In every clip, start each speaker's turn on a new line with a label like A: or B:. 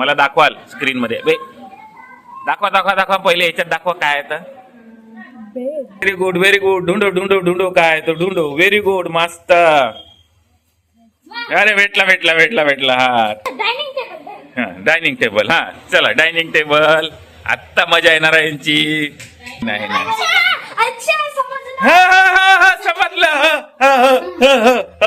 A: मला दाखवाल स्क्रीन मध्ये दाखवा दाखवा दाखवा पहिले याच्यात दाखवा काय आहे तर व्हेरी गुड व्हेरी गुड ढूंढो ढूंढो ढूंढो काय तो ढूंढो व्हेरी गुड मस्त अरे भेटला भेटला भेटला भेटला हा डायनिंग टेबल हा चला डायनिंग टेबल आत्ता मजा येणार आहे यांची नाही नाही हा हा हा हा समजलं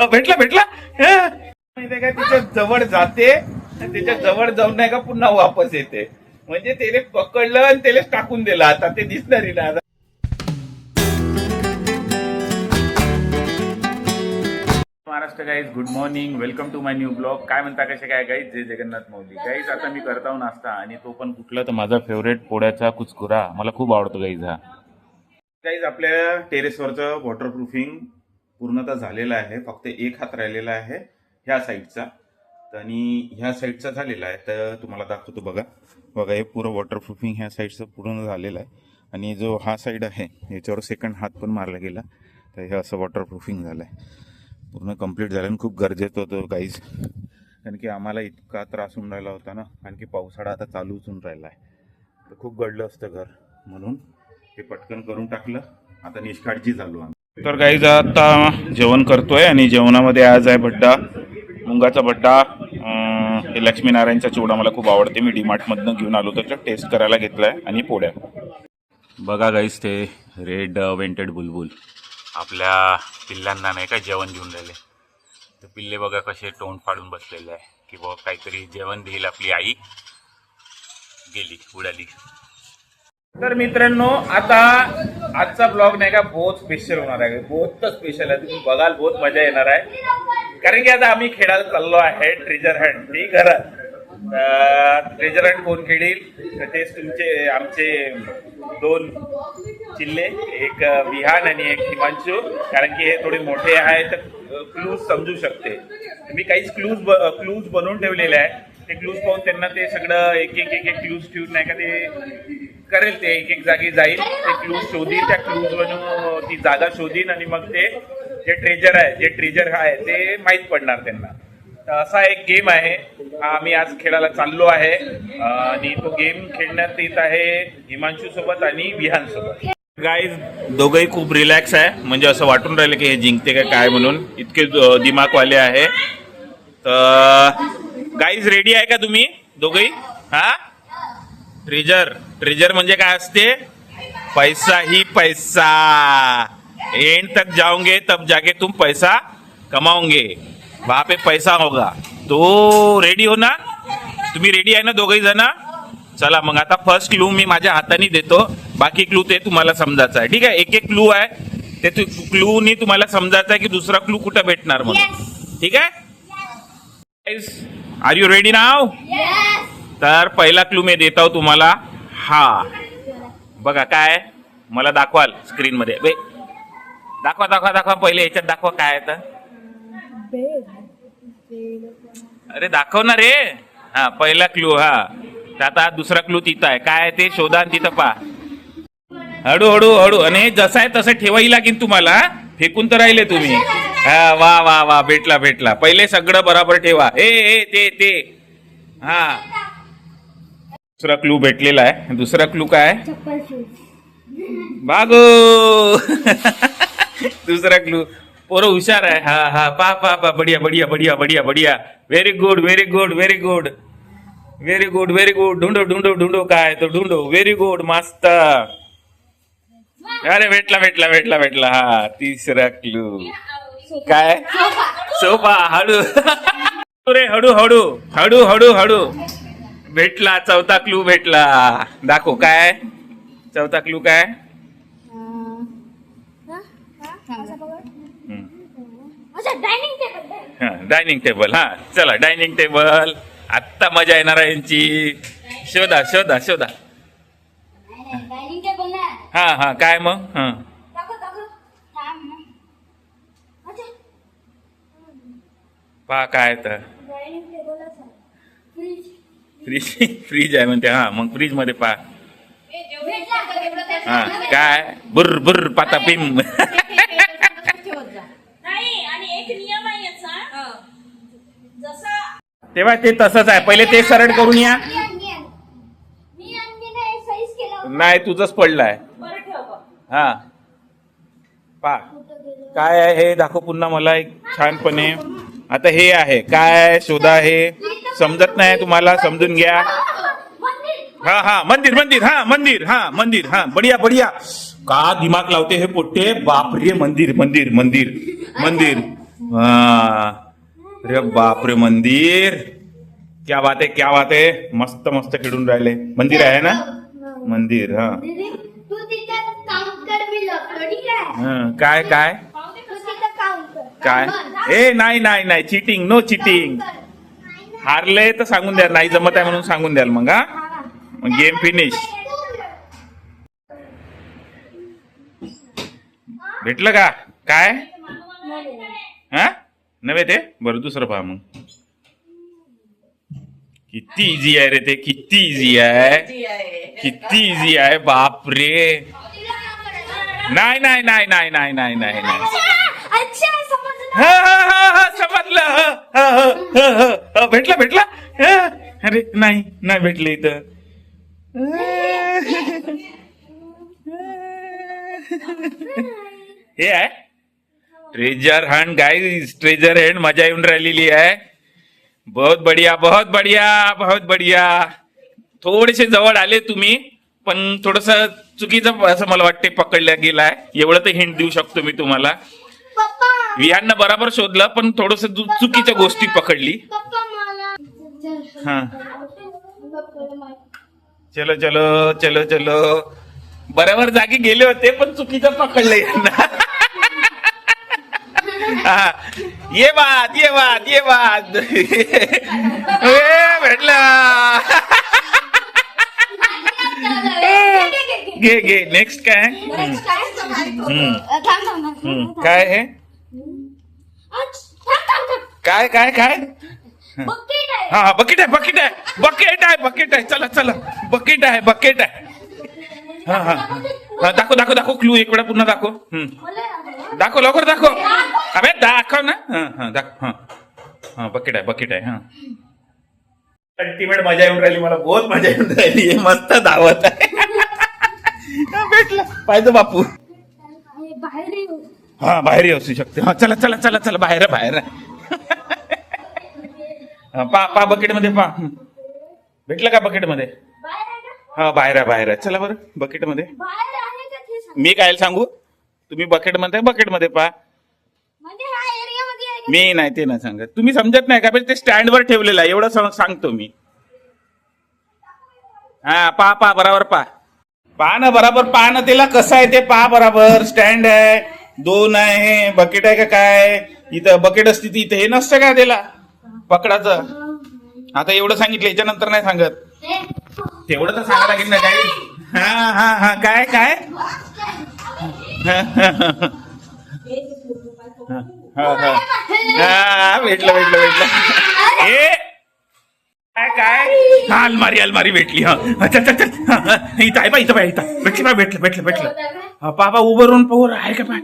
A: भेटला भेटला माहितीये का तिच्या जवळ जाते आणि त्याच्या जवळ जाऊन नाही का पुन्हा वापस येते म्हणजे त्याने पकडलं आणि त्यालाच टाकून दिलं आता ते दिसणारी ना Maharashtra guys good morning welcome to my new blog काय म्हणता कसे काय गाईज जय जगन्नाथ मौली गाईज आता मी करता हूं नाश्ता आणि तो पण कुठला तर माझा फेवरेट पोळ्याचा कुचकुरा मला खूप आवडतो गाईज हा गाईज आपल्या टेरेसवरचं वॉटरप्रूफिंग पूर्णतः झालेलं आहे फक्त एक हात राहिलेला आहे ह्या साईडचा आणि ह्या साईडचा झालेला आहे तर तुम्हाला दाखवतो बघा बघा हे पुरं वॉटरप्रूफिंग ह्या साईडचं पूर्ण झालेलं आहे आणि जो हा साईड आहे याच्यावर सेकंड हात पण मारला गेला तर हे असं वॉटरप्रूफिंग झालं आहे पूर्ण कंप्लीट झालं आणि खूप गरजेचं होतं गाईज कारण की आम्हाला इतका त्रास होऊन राहिला होता ना कारण की पावसाळा आता चालूच होऊन राहिला आहे तर खूप गडलं असतं घर म्हणून हे पटकन करून टाकलं आता निष्काळजी झालो आम्ही तर गाईज आता जेवण करतोय आणि जेवणामध्ये आज आहे भड्डा मुंगाचा भड्डा हे लक्ष्मीनारायणचा चिवडा मला खूप आवडते मी डीमार्टमधनं घेऊन आलो तर टेस्ट करायला घेतलाय आणि पोळ्या बघा गाईज ते रेड वेंटेड बुलबुल आपल्या पिल्लांना नाही का जेवण घेऊन राहिले तर पिल्ले बघा कसे तोंड फाडून बसलेले आहे की बाबा काहीतरी जेवण देईल आपली आई गेली उडाली तर मित्रांनो आता आजचा ब्लॉग नाही का बहुत स्पेशल होणार आहे बहुत स्पेशल आहे तुम्ही बघाल बहुत मजा येणार आहे कारण की आता आम्ही खेळायला चाललो आहे ट्रेजर हंट ती घरात ट्रेजर हंट कोण खेळील तर तेच तुमचे आमचे दोन चिल्ले एक विहान आणि एक हिमांशू कारण की हे थोडे मोठे आहे तर क्लूज समजू शकते मी काहीच क्लूज बनवून ठेवलेले आहे ते क्लूज पाहून त्यांना ते सगळं एक एक क्लूज ठेवून नाही का ते करेल ते एक जागी जाईल ते क्लूज शोधील त्या क्लूज बनवून ती जागा शोधील आणि मग ते जे ट्रेजर आहे ते माहीत पडणार त्यांना तर असा एक गेम आहे हा आम्ही आज खेळायला चाललो आहे आणि तो गेम खेळण्यात येत आहे हिमांशू सोबत आणि विहान सोबत गाईज दोघंही खूप रिलॅक्स आहे म्हणजे असं वाटून राहिलं की हे जिंकते काय म्हणून इतके दिमागवाले आहे तर गाईज रेडी आहे का तुम्ही दोघंही हा ट्रेजर म्हणजे काय असते पैसा ही पैसा एंड तक जाओगे तब जाके तुम पैसा कमाओगे वहां पे पैसा होगा तो रेडी हो ना तुम्ही रेडी आहे ना दोघही जण चला मग आता फर्स्ट क्लू मी माझ्या हाताने देतो बाकी क्लू ते तुम्हाला समजायचं आहे ठीक आहे एक एक क्लू आहे ते क्लूनी तुम्हाला समजायचं आहे की दुसरा क्लू कुठं भेटणार म्हणून ठीक आहे आर यू रेडी नाव तर पहिला क्लू मी देत आहो तुम्हाला हा बघा काय मला दाखवाल स्क्रीन मध्ये दाखवा दाखवा दाखवा पहिले याच्यात दाखवा काय तर अरे दाखव ना रे हा पहिला क्लू हा आता दुसरा क्लू तिथं आहे काय ते शोधा आणि तिथं पहा हळू हळू आणि जसं आहे तसं ठेवाही लागेल तुम्हाला फेकून तर राहिले तुम्ही हा वा वा वा भेटला पहिले सगळं बरोबर ठेवा ते हा दुसरा क्लू भेटलेला आहे दुसरा क्लू काय बागो दुसरा क्लू पोरं हुशार आहे हा पा बढिया बढिया बढिया बढिया बढिया very good very good very good very good very good ढूंढो ढूंढो ढूंढो काय तो ढूंढो व्हेरी गुड मस्त अरे भेटला हा तिसरा क्लू काय सोफा हळू रे हळू भेटला चौथा क्लू भेटला दाखव काय चौथा क्लू काय डायनिंग टेबल हा चला डायनिंग टेबल आत्ता मजा येणार आहे यांची शोधा हा काय मग हा पहा काय तर फ्रीज आहे म्हणते हा मग फ्रीज मध्ये पहा हा काय बुर्र पाता पिम तेव्हा ते तसंच आहे, पहिले ते सरळ करून या. नाही तुझंच पडलाय. हा पा काय आहे हे दाखव पुन्हा मला एक छानपणे. आता हे आहे काय शोधा, हे समजत नाही तुम्हाला, समजून घ्या. हा हा मंदिर मंदिर हा मंदिर हा मंदिर हा बढिया बढिया. का दिमाग लावते हे पोट्टे, बापरे. मंदिर मंदिर मंदिर मंदिर. हा अरे बापरे मंदिर. क्या बात आहे क्या बात आहे. मस्त मस्त खेळून राहिले. मंदिर आहे ना मंदिर. हा काय काय काय ए नाही नाही नाही चिटिंग नो चिटिंग. हारले तर सांगून द्या, नाही जमत आहे म्हणून सांगून द्याल मग. हा गेम फिनिश. भेटलं का काय. हा नव्हे ते बरं दुसरं पहा मग. किती इझी आहे रे ते, किती इझी आहे, किती इझी आहे बापरे. नाही नाही नाही नाही नाही नाही नाही नाही. हा हा हा हा समजलं. भेटला भेटला. अरे नाही नाही भेटले इथं. हे आहे treasure Hunt guys. Treasure Hunt मजा येऊन राहिलेली आहे. बहुत बढ़िया बहुत बढ़िया बहुत बढ़िया. थोडेसे जवळ आले तुम्ही, पण थोडस चुकीचं असं मला वाटते पकडल्या गेलाय. एवढं तर हिंट देऊ शकतो मी तुम्हाला. विहाननं बराबर शोधलं पण थोडस चुकीच्या गोष्टी पकडली. हा चलो चलो चलो चलो. बरोबर जागी गेले होते पण चुकीचं पकडलं यांना. ये बात ये बात ये बात. भेटला. घे घे नेक्स्ट काय. काय हे काय काय काय. हा बकेट आहे बकेट आहे बकेट आहे बकेट आहे. चला चला बकेट आहे बकेट आहे. हा हा हा दाखव दाखव दाखव क्लू एक वेळा पुन्हा दाखव. दाखव लवकर दाखव. अबे दाखव ना. हा दाखव. हा हा बकेट आहे बकेट आहे. हा अल्टिमेट मजा येऊन राहिली मला, बहुत मजा येऊन राहिली. मस्त धावत आहे. भेटलं पाहिजे बापू. हा बाहेर असू शकते. हा चला चला चला चला बाहेर बाहेर. पा पा बकेट मध्ये पा. भेटलं का बकेट मध्ये. हा बाहेर आहे बाहेर आहे. चला बरं बकेट मध्ये. मी काय सांगू, तुम्ही बकेट मध्ये पा. मी नाही ते नाही सांगत. तुम्ही समजत नाही का, ते स्टँड वर ठेवलेलं आहे एवढं सांगतो मी. हा पा पा बराबर पा. पहा ना बराबर पहा ना त्याला कसं आहे ते पहा बराबर. स्टँड आहे, दोन आहे, बकेट आहे का काय. इथं बकेट असती ती इथं हे नसतं का त्याला पकडाचं. आता एवढं सांगितलं याच्यानंतर नाही सांगत. तेवढं तर सांगा लागेल ना काही. हा हा हा काय काय. हा भेटलं भेटलं भेटलं. हे काय काय. हा अलमारी अलमारी भेटली. हा चल चल चल. इथं आहे बा इथं बाय इथं भेटली बा. भेटलं भेटलं भेटलं. पापा उभं राहून पोर आहे का पाय.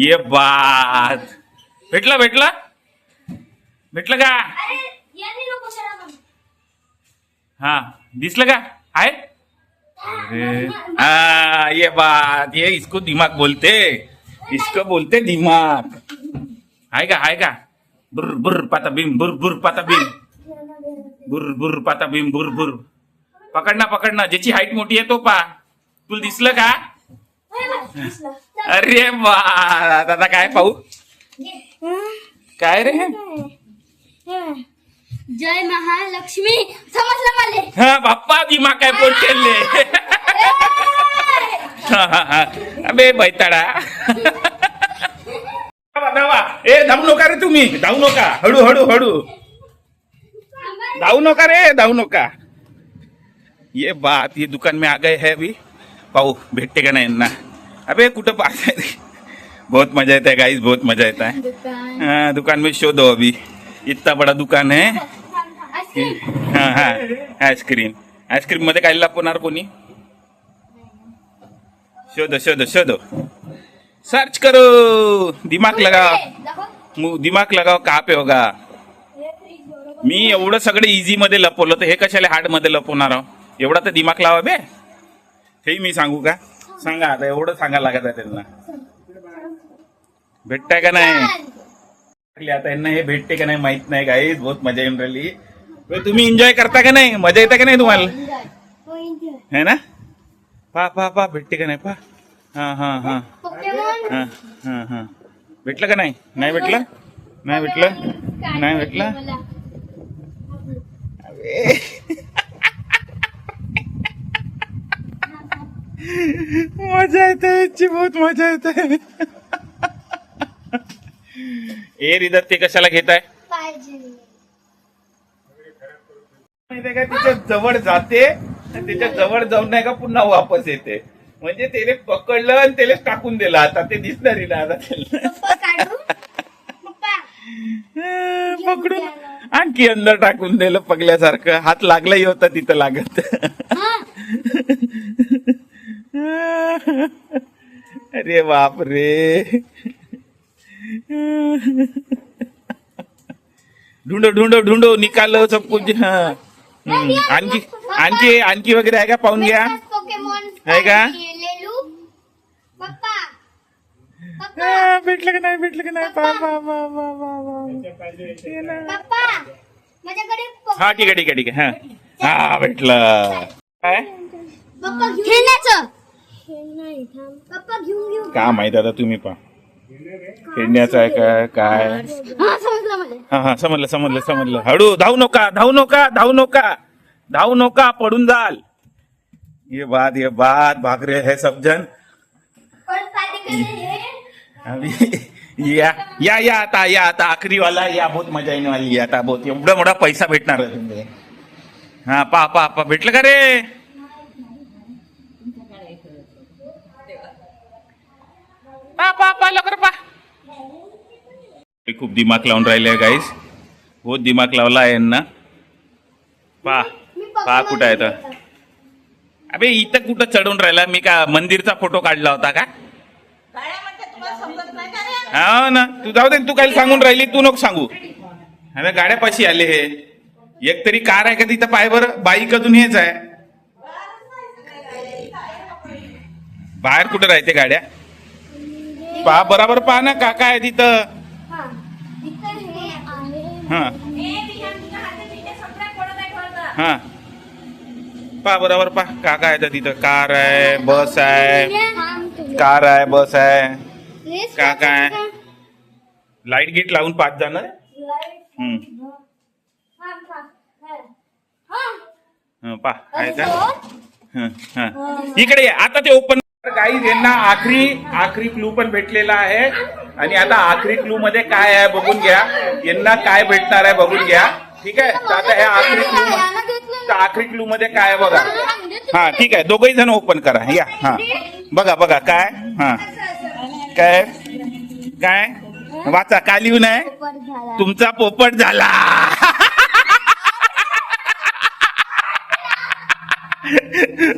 A: ये बात. भेटला भेटला भेटलं का. हा दिसलं का आहे. हाँ ये बात, ये इसको दिमाग बोलते, इसको बोलते दिमाग. आहे का. बुर बुर पाता बिम बुर बुर पाता बिम बुर बुर पाता बिम बुर बुर. पकडना ज्याची हाईट मोठी आहे तो पा. तुला दिसलं का. अरे बा आता काय पाहू. काय रे.
B: जय महालक्ष्मी समजलं मला.
A: हा बाप्पा दिमाग काय पोट केले. अबे बैताडा. धावा ए धावू नका रे तुम्ही. धावू नका. हळू हळू हळू. धावू नका रे धावू नका. ये बात ये दुकान में आ गए है अभी. पाहू भेटते का नाही ना. अबे कुठं पास आहे. बहुत मजा येता है गाइस, बहुत मजा येता है. हाँ दुकान में शोधो अभी. इतना बड़ा दुकान है. हाँ हाँ आइसक्रीम. आइसक्रीम मध्ये काय लपवणार कोणी. शोधो शोधो शोधो. सर्च करो. दिमाग लगाओ. दिमाग लगाओ कहाँ पे होगा. मी एवढं सगळं इझी मध्ये लपवलं तर हे कशाला हार्ड मध्ये लपवणार आहो? एवढा तर दिमाग लावा बे. हे मी सांगू का? सांगा आता, एवढं सांगायला लागत आहे त्यांना. भेटताय का नाही आता यांना? हे भेटते का नाही माहित नाही गाईज. बहुत मजा येऊन राहिली. तुम्ही एन्जॉय करता का नाही? मजा येते का नाही तुम्हाला? है ना? पा भेटते का नाही? पा हा हा हा हा हा हा भेटलं का नाही? नाही भेटलं? नाही भेटलं? नाही भेटलं? मजा येते याची, बहुत मजा येते. ए रिदत, ते कशाला घेताय? माहितीये का, तिच्या जवळ जाते आणि त्याच्या जवळ जाऊन नाही का पुन्हा वापस येते. म्हणजे त्याने पकडलं आणि त्याला टाकून दिलं. आता ते दिसणार नाही आता त्याला. पकडून आणखी अंदर टाकून दिलं पगल्यासारखं. हात लागलाही होता तिथं लागत. अरे बाप रे. ढूंढो निकालो सब कुछ. हाँ आणखी आणखी आणखी वगैरे आहे का? पाहून घ्या. आहे का? भेटलं का नाही? भेटलं का नाही? हा ठीक आहे ठीक आहे ठीक आहे. हा हा भेटलं. काय का माहित आता, तुम्ही पहा. खेळण्याचं आहे का काय? हा हा समजलं. हळू, धावू नका पडून जाल. ये बात भाग रहे है सब जन. या आता आखरी वाला या. बहुत मजा येणे वाली आता. बहुत एवढा मोठा पैसा भेटणार आहे तुम्ही. हा पा भेटलं का रे? पा लवकर पा. खूप दिमाग लावून राहिले गाईस. बहुत दिमाग लावला आहे यांना. पा कुठं आहे तर? अबे इथं कुठं चढून राहिला? मी का मंदिरचा फोटो काढला होता का? हा ना, तू जाऊ दे. तू काही सांगून राहिली, तू नको सांगू. अरे गाड्यापाशी आले हे. एक तरी कार आहे का तिथं? पाय बरं, बाईक अजून हेच आहे. बाहेर कुठं राहते गाड्या? पहा बराबर, पहा ना काका आहे तिथं. हा हा पहा बरोबर, पहा काका आहे तिथं. कार आहे, बस आहे. कार आहे, बस आहे. काका आहे. लाईट गीट लावून पाच जाणार. पहा आहे का? इकडे आता ते ओपन. गाईज यांना आखरी क्लू पण भेटलेला आहे. आणि आता आखरी क्लू मध्ये काय आहे बघून घ्या. यांना काय भेटणार आहे बघून घ्या. ठीक आहे. तर आता ह्या आखरी क्लू मध्ये काय आहे बघा. हा ठीक आहे, दोघही जण ओपन करा. या हा बघा काय. हा काय वाचा. का लिहून आहे? तुमचा पोपट झाला.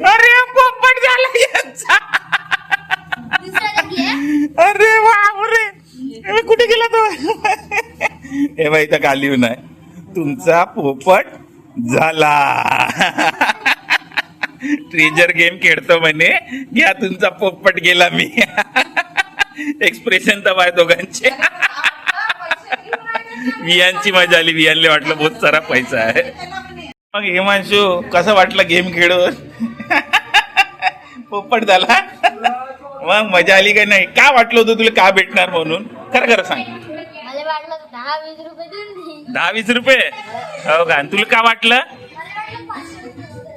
A: अरे पोपट झाला यांचा. अरे बापरे, कुठे गेला तो? हे बाई तर का लिहून आहे? तुमचा पोपट झाला. ट्रेजर गेम खेळतो म्हणे. घ्या तुमचा पोपट गेला. मी एक्सप्रेशन तर बाय दोघांचे. वियांची मजा आली. वियांले वाटलं बहुत सारा पैसा आहे. मग हिमांशू कसं वाटलं गेम खेळून? पोपट झाला. मग मजा आली का नाही? का वाटलं होतं तुला का भेटणार म्हणून? खरं सांग. 10-20 रुपये हो का? तुला का वाटलं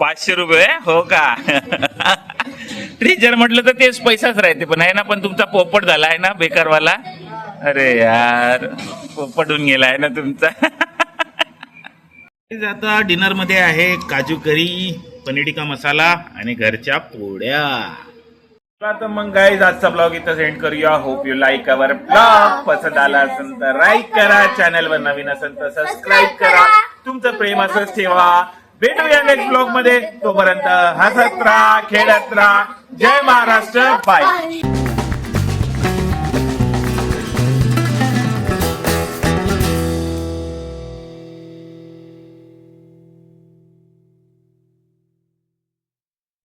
A: 500 रुपये? हो का? ट्रेजर म्हटलं तर तेच पैसाच राहते पण आहे ना. पण तुमचा पोपट झाला आहे ना बेकारवाला. अरे यार, पोपटून गेला आहे ना तुमचा. आता डिनर मध्ये आहे काजू करी, पनीर टिक्का मसाला आणि घरच्या पोळ्या. तर मग गाईज आजचा ब्लॉग इथं एंड करूया. Hope you like our blog. पसंत आला असेल तर लाईक करा. चॅनलवर नवीन असेल तर सबस्क्राईब करा. तुमचं प्रेम असंच ठेवा. भेटूया नेक्स्ट ब्लॉग मध्ये. तोपर्यंत हसत राहा, खेळत राहा. जय महाराष्ट्र. बाय.